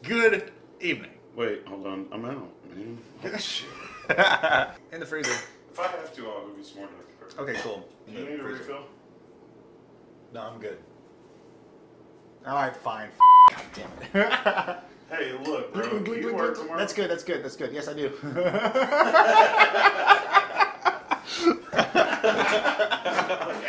Good evening. Wait, hold on. I'm out, man. Oh, shit. In the freezer. If I have to, I'll go get some more Dr. Pepper. Okay, cool. Do you need a refill? No, I'm good. Alright, fine. God damn it. Hey, look, bro. Do you work tomorrow? That's good, that's good, that's good. Yes, I do.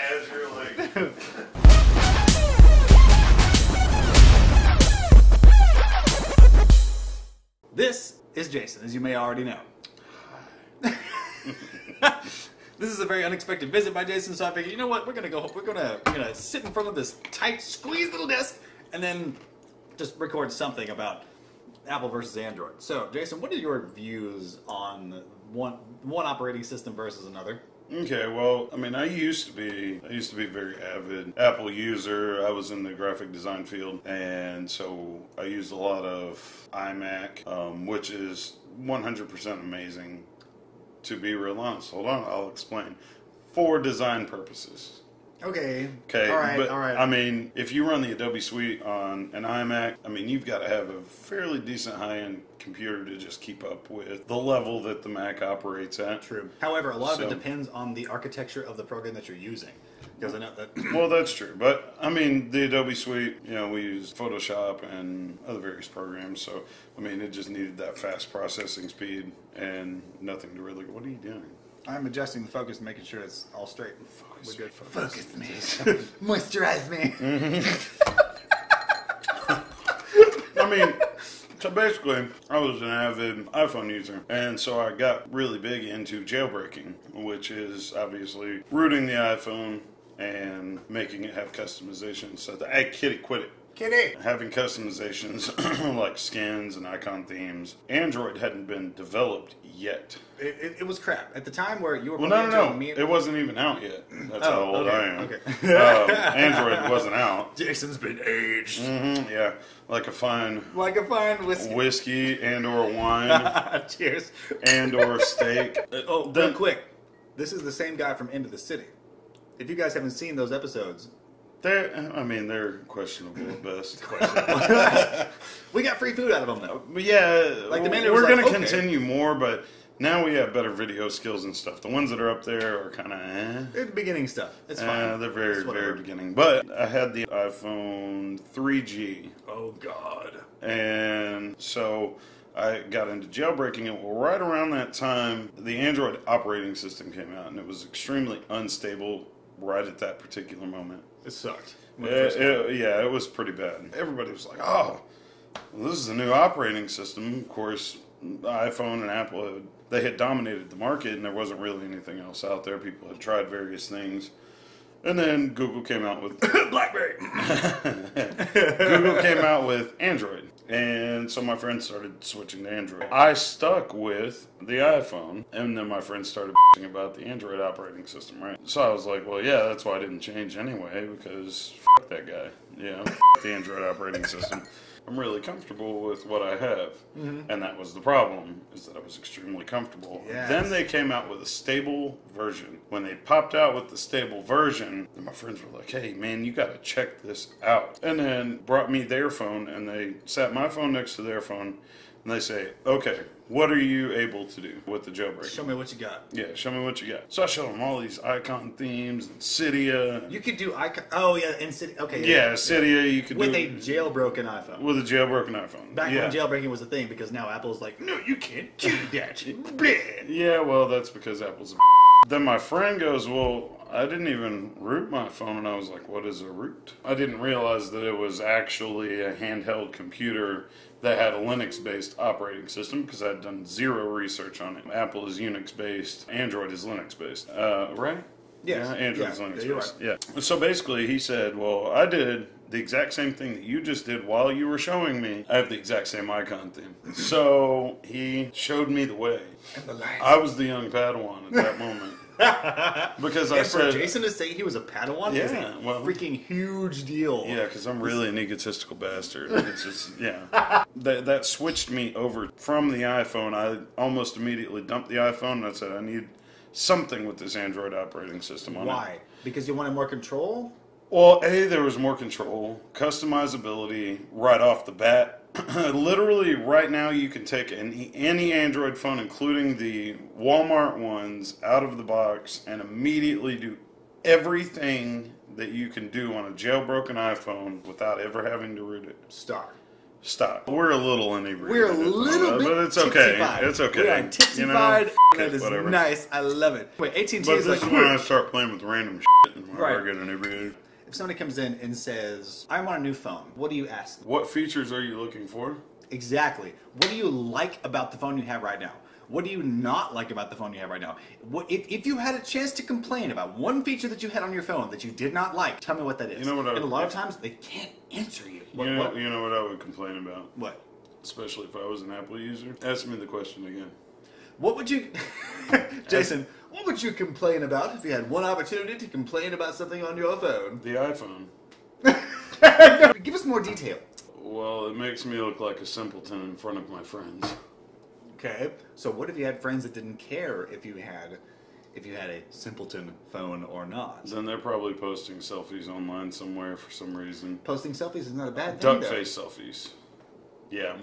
As you're like... This is Jason, as you may already know. This is a very unexpected visit by Jason, so I figured, you know what, we're gonna sit in front of this tight, squeezed little desk, and then just record something about Apple versus Android. So, Jason, what are your views on one operating system versus another? Okay, well, I mean, I used to be a very avid Apple user. I was in the graphic design field, and so I used a lot of iMac, which is 100% amazing, to be real honest. Hold on, I'll explain. For design purposes. Okay. Okay, all right, but all right. I mean, if you run the Adobe Suite on an iMac, I mean, you've got to have a fairly decent high-end computer to just keep up with the level that the Mac operates at. True. However, a lot of it depends on the architecture of the program that you're using. Because I know that. Well, that's true, but I mean, the Adobe Suite, you know, we use Photoshop and other various programs, so I mean, it just needed that fast processing speed and nothing to really. What are you doing? I'm adjusting the focus and making sure it's all straight. We're good. Focus me. Moisturize me. I mean, so basically, I was an avid iPhone user, and so I got really big into jailbreaking, which is obviously rooting the iPhone and making it have customization. So hey, kitty, quit it. Kitty! Having customizations like skins and icon themes. Android hadn't been developed yet. It was crap. At the time where you were no. It wasn't even out yet. That's how old I am. Okay. Android wasn't out. Jason's been aged. Mm-hmm, yeah. Like a fine whiskey and or wine. Cheers. And or steak. Real quick. This is the same guy from End of the City. If you guys haven't seen those episodes... They're questionable at best. We got free food out of them, though. But yeah, like the we're going to continue more, but now we have better video skills and stuff. The ones that are up there are kind of They're the beginning stuff. It's fine. They're very, very beginning. But I had the iPhone 3G. Oh, God. And so I got into jailbreaking it. Well, right around that time, the Android operating system came out, and it was extremely unstable right at that particular moment. It sucked. It was pretty bad. Everybody was like, oh, well, this is a new operating system. Of course, iPhone and Apple, they had dominated the market, and there wasn't really anything else out there. People had tried various things. And then Google came out with... BlackBerry! Google came out with Android. And so my friends started switching to Android. I stuck with the iPhone, and then my friends started bitching about the Android operating system, right? So I was like, well, yeah, that's why I didn't change anyway, because f*** that guy. Yeah, f*** the Android operating system. I'm really comfortable with what I have. Mm-hmm. And that was the problem, is that I was extremely comfortable. Yes. Then they came out with a stable version. When they popped out with the stable version, my friends were like, hey, man, you got to check this out. And then brought me their phone, and they sat my phone next to their phone, and they say, okay, what are you able to do with the jailbreak? Show me what you got. Yeah, show me what you got. So I showed them all these icon themes and Cydia. You could do icon. Oh, yeah, and Cydia. Okay. Yeah, Cydia, you could with do. With a jailbroken iPhone. With a jailbroken iPhone. Back when jailbreaking was a thing, because now Apple's like, no, you can't do that. Yeah, well, that's because Apple's a Then my friend goes, well, I didn't even root my phone, and I was like, what is a root? I didn't realize that it was actually a handheld computer that had a Linux-based operating system, because I had done zero research on it. Apple is Unix-based, Android is Linux-based, right? Yes. Yeah, Android is Linux-based. Right. Yeah. So basically, he said, well, I did the exact same thing that you just did while you were showing me. I have the exact same icon theme. So he showed me the way. I was the young Padawan at that moment. Because I said, for Jason to say he was a Padawan is a freaking huge deal. Yeah, because I'm really an egotistical bastard. It's just, yeah. That switched me over from the iPhone. I almost immediately dumped the iPhone, and I said, I need something with this Android operating system on it. Why? Because you wanted more control? Well, A, there was more control, customizability right off the bat. Literally, right now, you can take any Android phone, including the Walmart ones, out of the box and immediately do everything that you can do on a jailbroken iPhone without ever having to root it. Stop. We're a little inebriated. We're a little bit, but it's okay. tipsy-fied. It's okay. We are tipsy-fied. That is whatever. nice. I love it. Wait, AT&T But is this like, is when I start playing with random shit and Right. I get inebriated. if somebody comes in and says, I want a new phone, what do you ask them? What features are you looking for? Exactly. What do you like about the phone you have right now? What do you not like about the phone you have right now? If you had a chance to complain about one feature that you had on your phone that you did not like, tell me what that is. You know what and a lot of times, they can't answer you. You know what I would complain about? What? Especially if I was an Apple user. Ask me the question again. What would you... Jason, what would you complain about if you had one opportunity to complain about something on your phone? The iPhone. Give us more detail. Well, it makes me look like a simpleton in front of my friends. Okay. So what if you had friends that didn't care if you had a simpleton phone or not? Then they're probably posting selfies online somewhere for some reason. Posting selfies is not a bad thing, Duck though. face selfies. Yeah.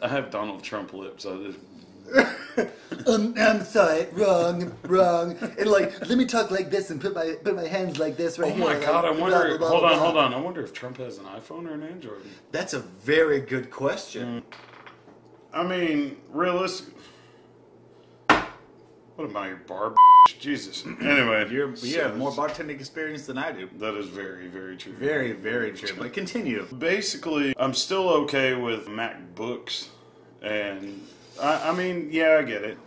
I have Donald Trump lips. I'm sorry, wrong. And like, let me talk like this and put my hands like this right here. Oh my God! I like, wonder. blah, blah, blah, Hold blah. on. I wonder if Trump has an iPhone or an Android. That's a very good question. I mean, realistic. What am I, your barb? Jesus. Anyway, You have more bartending experience than I do. That is very, very true. Very, very true. But continue. Basically, I'm still okay with MacBooks, and I mean, yeah, I get it.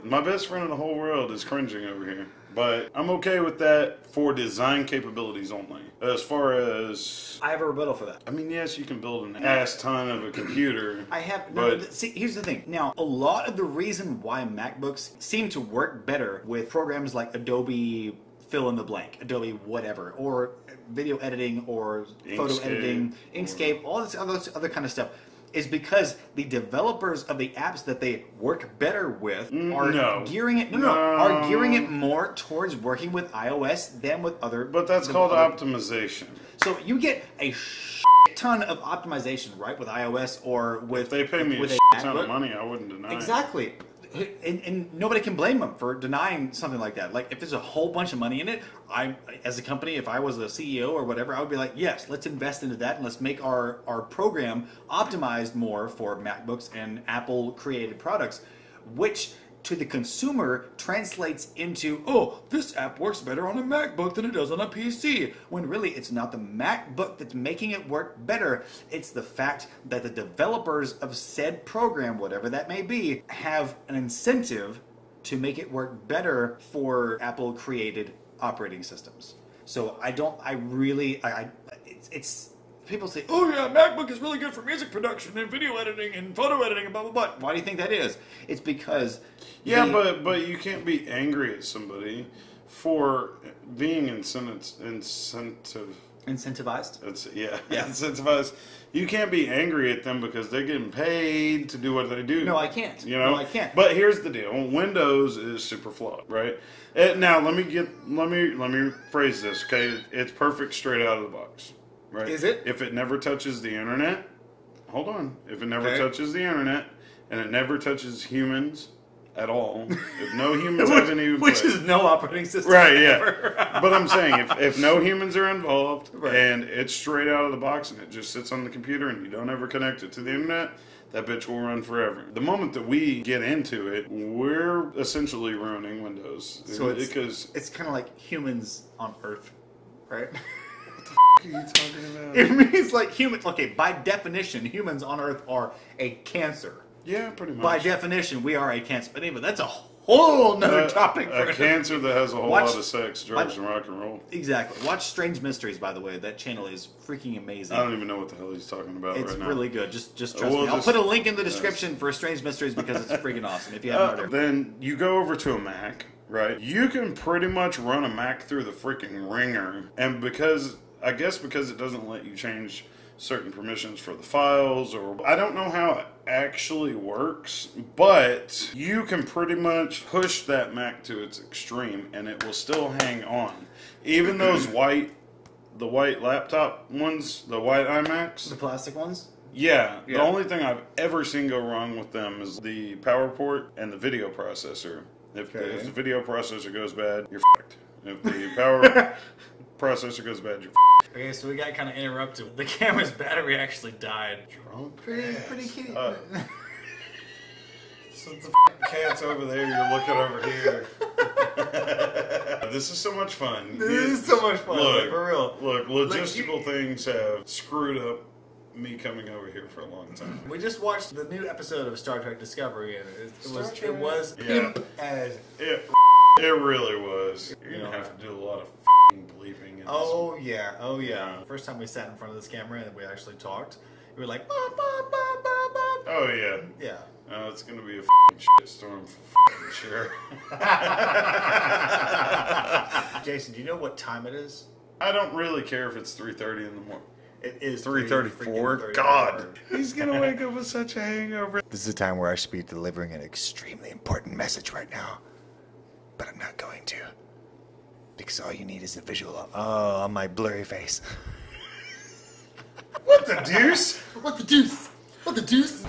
My best friend in the whole world is cringing over here, but I'm okay with that for design capabilities only. As far as, I have a rebuttal for that. I mean, yes, you can build an ass ton of a computer. I have, but see, here's the thing. Now, a lot of the reason why MacBooks seem to work better with programs like Adobe fill in the blank, Adobe whatever, or video editing, or photo Inkscape, editing, Inkscape, all this other kind of stuff, is because the developers of the apps that they work better with are gearing it more towards working with iOS than with other. But that's called optimization. So you get a ton of optimization, right, with iOS or with. If they pay me with a ton of money, I wouldn't deny it. Exactly. And nobody can blame them for denying something like that. Like, if there's a whole bunch of money in it, as a company, if I was the CEO or whatever, I would be like, yes, let's invest into that and let's make our program optimized more for MacBooks and Apple-created products, which to the consumer translates into, oh, this app works better on a MacBook than it does on a PC. When really it's not the MacBook that's making it work better. It's the fact that the developers of said program, whatever that may be, have an incentive to make it work better for Apple created operating systems. So it's people say, oh yeah, MacBook is really good for music production and video editing and photo editing and blah, blah, blah. Why do you think that is? It's because... Yeah, but you can't be angry at somebody for being incentivized. Yeah. Incentivized. You can't be angry at them because they're getting paid to do what they do. No, I can't. You know? No, I can't. But here's the deal. Windows is super flawed, right? Now, let me phrase this, okay? It's perfect straight out of the box. Right. Is it? If it never touches the internet, hold on. If it never touches the internet and it never touches humans at all, if no humans haven't even which is no operating system. Right, ever. yeah. But I'm saying if no humans are involved and it's straight out of the box and it just sits on the computer and you don't ever connect it to the internet, that bitch will run forever. The moment that we get into it, we're essentially ruining Windows. So it's kind of like humans on Earth, right? What are you talking about? It means like humans. Okay, by definition, humans on Earth are a cancer. Yeah, pretty much. By definition, we are a cancer. But anyway, that's a whole nother topic. A cancer that has a whole lot of sex, drugs, and rock and roll. Exactly. Watch Strange Mysteries, by the way. That channel is freaking amazing. I don't even know what the hell he's talking about right now. It's really good. Just trust me. I'll put a link in the description for Strange Mysteries because it's freaking awesome. If you haven't heard it. Then you go over to a Mac, right? You can pretty much run a Mac through the freaking ringer, and because it doesn't let you change certain permissions for the files, or I don't know how it actually works, but you can pretty much push that Mac to its extreme and it will still hang on. Even those white the white laptop ones, the white iMacs. The plastic ones? Yeah, Yeah. the only thing I've ever seen go wrong with them is the power port and the video processor. If the video processor goes bad, you're fucked. If the power processor goes bad, you're fucked. Okay, so we got kind of interrupted. The camera's battery actually died. Pretty cute. Since the cat's over there, you're looking over here. This is so much fun. This is so much fun. Look, for real. Look, logistical things have screwed up me coming over here for a long time. We just watched the new episode of Star Trek Discovery, and it was Yeah. as It really was. You're gonna have to do a lot of f***ing bleeping. In oh yeah. First time we sat in front of this camera and we actually talked, we were like, bah, bah, bah, bah, bah. Oh yeah. Yeah. It's gonna be a f***ing shitstorm for f***ing sure. Jason, do you know what time it is? I don't really care if it's 3:30 in the morning. It is 3:34. God, he's gonna wake up with such a hangover. This is a time where I should be delivering an extremely important message right now. But I'm not going to. Because all you need is a visual on my blurry face. What the deuce? What the deuce? What the deuce?